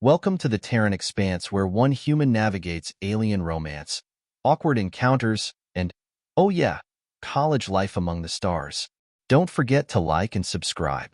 Welcome to the Terran Expanse, where one human navigates alien romance, awkward encounters, and, oh yeah, college life among the stars. Don't forget to like and subscribe.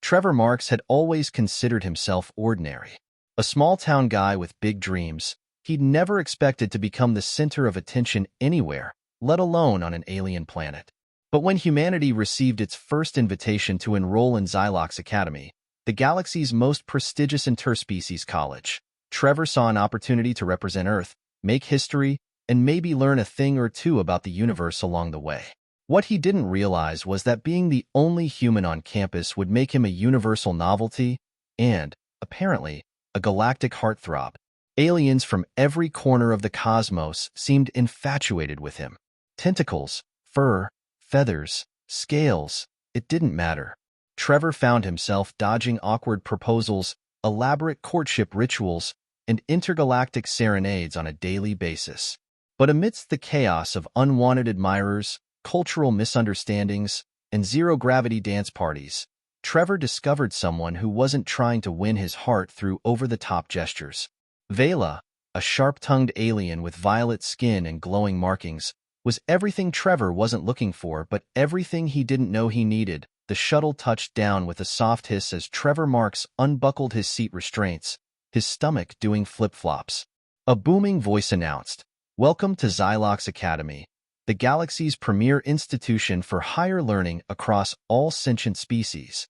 Trevor Marks had always considered himself ordinary. A small-town guy with big dreams, he'd never expected to become the center of attention anywhere, let alone on an alien planet. But when humanity received its first invitation to enroll in Xylox Academy, the galaxy's most prestigious interspecies college, Trevor saw an opportunity to represent Earth, make history, and maybe learn a thing or two about the universe along the way. What he didn't realize was that being the only human on campus would make him a universal novelty and, apparently, a galactic heartthrob. Aliens from every corner of the cosmos seemed infatuated with him. Tentacles, fur, feathers, scales, it didn't matter. Trevor found himself dodging awkward proposals, elaborate courtship rituals, and intergalactic serenades on a daily basis. But amidst the chaos of unwanted admirers, cultural misunderstandings, and zero-gravity dance parties, Trevor discovered someone who wasn't trying to win his heart through over-the-top gestures. Vela, a sharp-tongued alien with violet skin and glowing markings, was everything Trevor wasn't looking for, but everything he didn't know he needed. The shuttle touched down with a soft hiss as Trevor Marks unbuckled his seat restraints, his stomach doing flip-flops. A booming voice announced, "Welcome to Xylox Academy, the galaxy's premier institution for higher learning across all sentient species."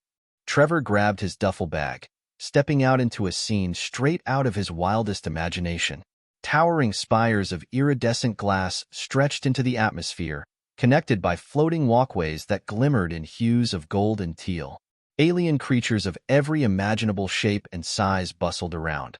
Trevor grabbed his duffel bag, stepping out into a scene straight out of his wildest imagination. Towering spires of iridescent glass stretched into the atmosphere, connected by floating walkways that glimmered in hues of gold and teal. Alien creatures of every imaginable shape and size bustled around.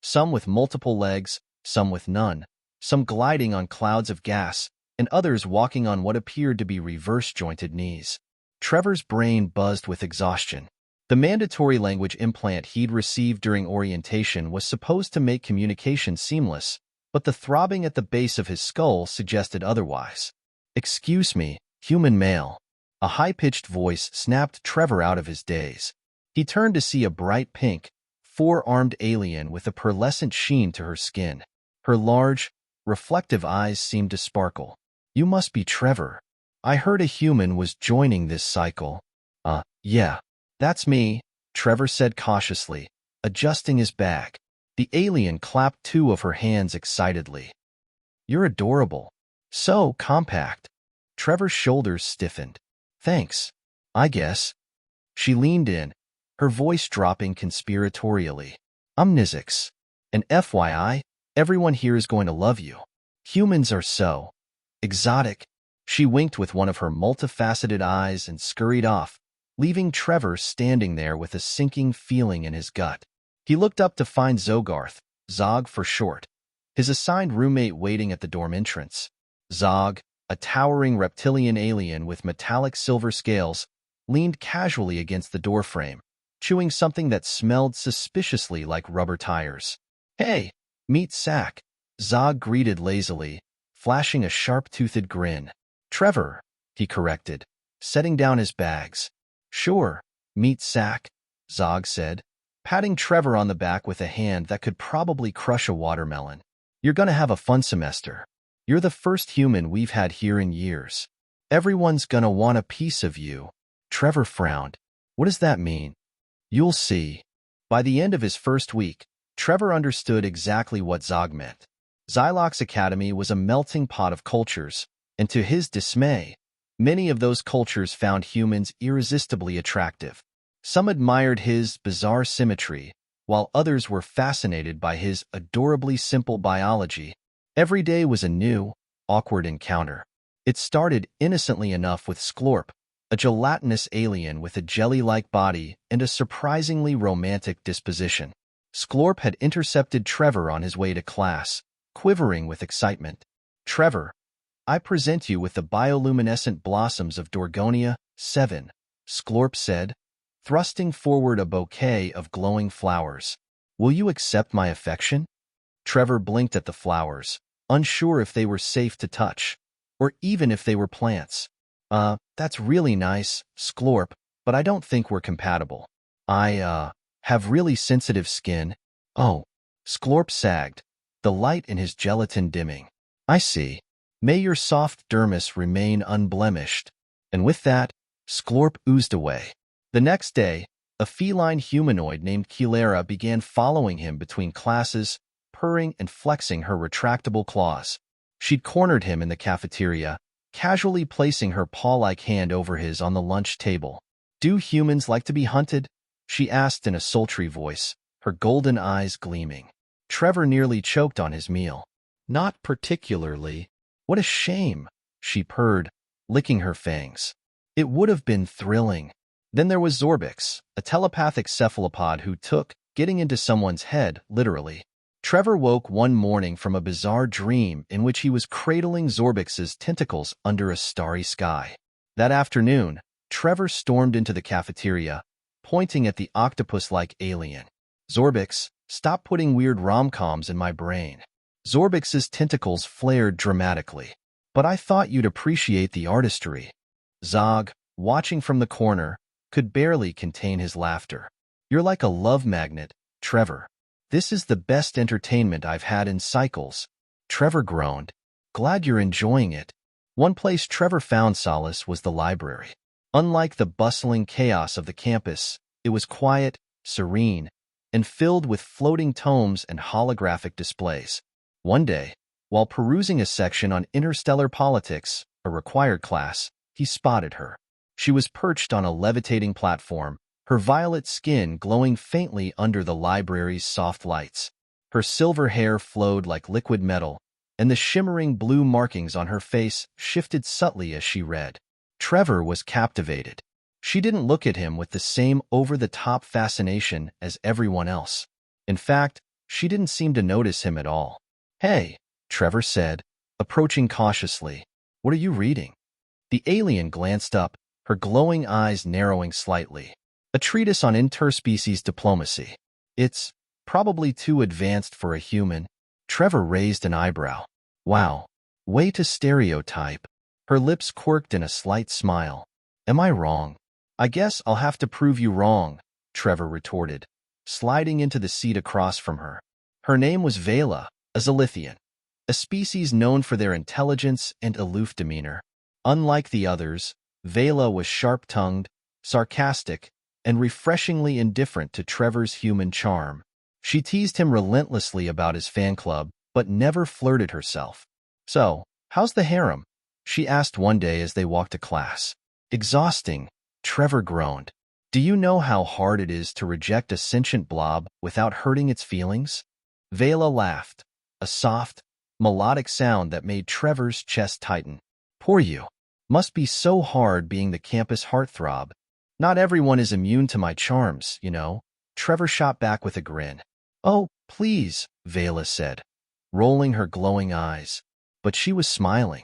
Some with multiple legs, some with none, some gliding on clouds of gas, and others walking on what appeared to be reverse-jointed knees. Trevor's brain buzzed with exhaustion. The mandatory language implant he'd received during orientation was supposed to make communication seamless, but the throbbing at the base of his skull suggested otherwise. "Excuse me, human male." A high-pitched voice snapped Trevor out of his daze. He turned to see a bright pink, four-armed alien with a pearlescent sheen to her skin. Her large, reflective eyes seemed to sparkle. "You must be Trevor. I heard a human was joining this cycle." Yeah, that's me," Trevor said cautiously, adjusting his bag. The alien clapped two of her hands excitedly. "You're adorable. So compact." Trevor's shoulders stiffened. "Thanks, I guess." She leaned in, her voice dropping conspiratorially. "I'm Xylox. And FYI, everyone here is going to love you. Humans are so exotic." She winked with one of her multifaceted eyes and scurried off, leaving Trevor standing there with a sinking feeling in his gut. He looked up to find Zogarth, Zog for short, his assigned roommate waiting at the dorm entrance. Zog, a towering reptilian alien with metallic silver scales, leaned casually against the doorframe, chewing something that smelled suspiciously like rubber tires. "Hey, meet Sack," Zog greeted lazily, flashing a sharp-toothed grin. "Trevor," he corrected, setting down his bags. "Sure, meet Sack," Zog said, patting Trevor on the back with a hand that could probably crush a watermelon. "You're gonna have a fun semester. You're the first human we've had here in years. Everyone's gonna want a piece of you." Trevor frowned. "What does that mean?" "You'll see." By the end of his first week, Trevor understood exactly what Zog meant. Xylox Academy was a melting pot of cultures, and to his dismay, many of those cultures found humans irresistibly attractive. Some admired his bizarre symmetry, while others were fascinated by his adorably simple biology. Every day was a new, awkward encounter. It started innocently enough with Sklorp, a gelatinous alien with a jelly-like body and a surprisingly romantic disposition. Sklorp had intercepted Trevor on his way to class, quivering with excitement. "Trevor, I present you with the bioluminescent blossoms of Dorgonia 7, Sklorp said, thrusting forward a bouquet of glowing flowers. "Will you accept my affection?" Trevor blinked at the flowers, unsure if they were safe to touch, or even if they were plants. That's really nice, Sklorp, but I don't think we're compatible." Have really sensitive skin? Oh, Sklorp sagged, the light in his gelatin dimming. I see. May your soft dermis remain unblemished. And with that, Sklorp oozed away. The next day, a feline humanoid named Kilera began following him between classes, purring and flexing her retractable claws. She'd cornered him in the cafeteria, casually placing her paw-like hand over his on the lunch table. Do humans like to be hunted? She asked in a sultry voice, her golden eyes gleaming. Trevor nearly choked on his meal. Not particularly. What a shame, she purred, licking her fangs. It would have been thrilling. Then there was Zorbix, a telepathic cephalopod who took getting into someone's head, literally. Trevor woke one morning from a bizarre dream in which he was cradling Zorbix's tentacles under a starry sky. That afternoon, Trevor stormed into the cafeteria, pointing at the octopus-like alien. Zorbix, stop putting weird rom-coms in my brain. Zorbix's tentacles flared dramatically. But I thought you'd appreciate the artistry. Zog, watching from the corner, could barely contain his laughter. You're like a love magnet, Trevor. This is the best entertainment I've had in cycles. Trevor groaned. Glad you're enjoying it. One place Trevor found solace was the library. Unlike the bustling chaos of the campus, it was quiet, serene, and filled with floating tomes and holographic displays. One day, while perusing a section on interstellar politics, a required class, he spotted her. She was perched on a levitating platform, her violet skin glowing faintly under the library's soft lights. Her silver hair flowed like liquid metal, and the shimmering blue markings on her face shifted subtly as she read. Trevor was captivated. She didn't look at him with the same over-the-top fascination as everyone else. In fact, she didn't seem to notice him at all. Hey, Trevor said, approaching cautiously. What are you reading? The alien glanced up, her glowing eyes narrowing slightly. A treatise on interspecies diplomacy. It's probably too advanced for a human. Trevor raised an eyebrow. Wow, way to stereotype. Her lips quirked in a slight smile. Am I wrong? I guess I'll have to prove you wrong, Trevor retorted, sliding into the seat across from her. Her name was Vela, a Zilithian, a species known for their intelligence and aloof demeanor. Unlike the others, Vela was sharp-tongued, sarcastic, and refreshingly indifferent to Trevor's human charm. She teased him relentlessly about his fan club, but never flirted herself. So, how's the harem? She asked one day as they walked to class. Exhausting, Trevor groaned. Do you know how hard it is to reject a sentient blob without hurting its feelings? Vela laughed, a soft, melodic sound that made Trevor's chest tighten. Poor you. Must be so hard being the campus heartthrob. Not everyone is immune to my charms, you know. Trevor shot back with a grin. Oh, please, Vela said, rolling her glowing eyes. But she was smiling.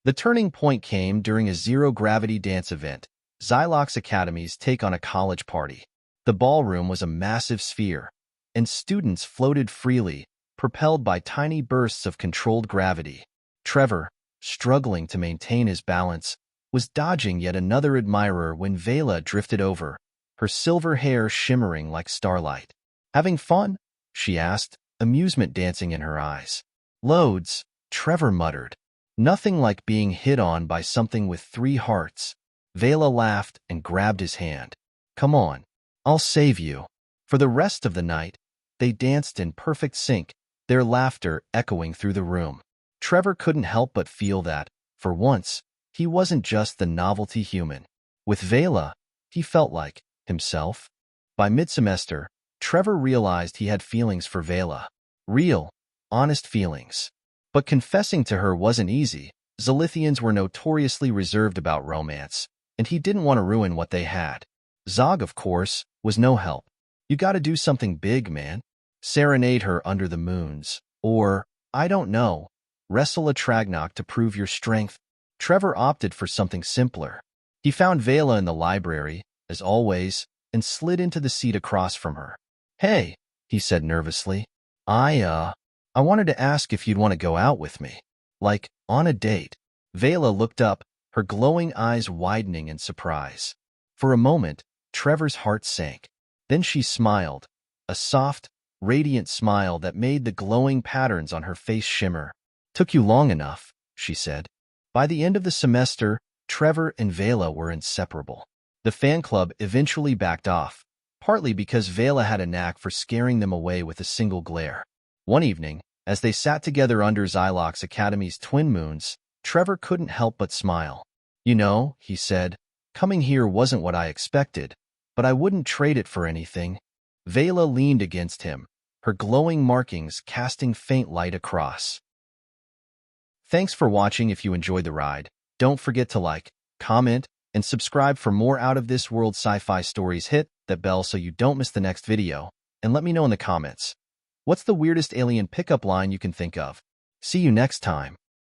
The turning point came during a zero-gravity dance event, Xylox Academy's take on a college party. The ballroom was a massive sphere, and students floated freely, propelled by tiny bursts of controlled gravity. Trevor, struggling to maintain his balance, was dodging yet another admirer when Vela drifted over, her silver hair shimmering like starlight. Having fun? She asked, amusement dancing in her eyes. Loads, Trevor muttered. Nothing like being hit on by something with 3 hearts. Vela laughed and grabbed his hand. Come on, I'll save you. For the rest of the night, they danced in perfect sync, their laughter echoing through the room. Trevor couldn't help but feel that, for once, he wasn't just the novelty human. With Vela, he felt like himself. By mid-semester, Trevor realized he had feelings for Vela. Real, honest feelings. But confessing to her wasn't easy. Zilithians were notoriously reserved about romance, and he didn't want to ruin what they had. Zog, of course, was no help. You gotta do something big, man. Serenade her under the moons. Or, I don't know, wrestle a Tragnok to prove your strength. Trevor opted for something simpler. He found Vela in the library, as always, and slid into the seat across from her. Hey, he said nervously. I wanted to ask if you'd want to go out with me. Like, on a date. Vela looked up, her glowing eyes widening in surprise. For a moment, Trevor's heart sank. Then she smiled, a soft, radiant smile that made the glowing patterns on her face shimmer. "Took you long enough," she said. By the end of the semester, Trevor and Vela were inseparable. The fan club eventually backed off, partly because Vela had a knack for scaring them away with a single glare. One evening, as they sat together under Xylox Academy's twin moons, Trevor couldn't help but smile. "You know," he said, "coming here wasn't what I expected, but I wouldn't trade it for anything." Vela leaned against him, her glowing markings casting faint light across. Thanks for watching. If you enjoyed the ride, don't forget to like, comment, and subscribe for more out-of-this-world sci-fi stories. Hit that bell so you don't miss the next video, and let me know in the comments. What's the weirdest alien pickup line you can think of? See you next time.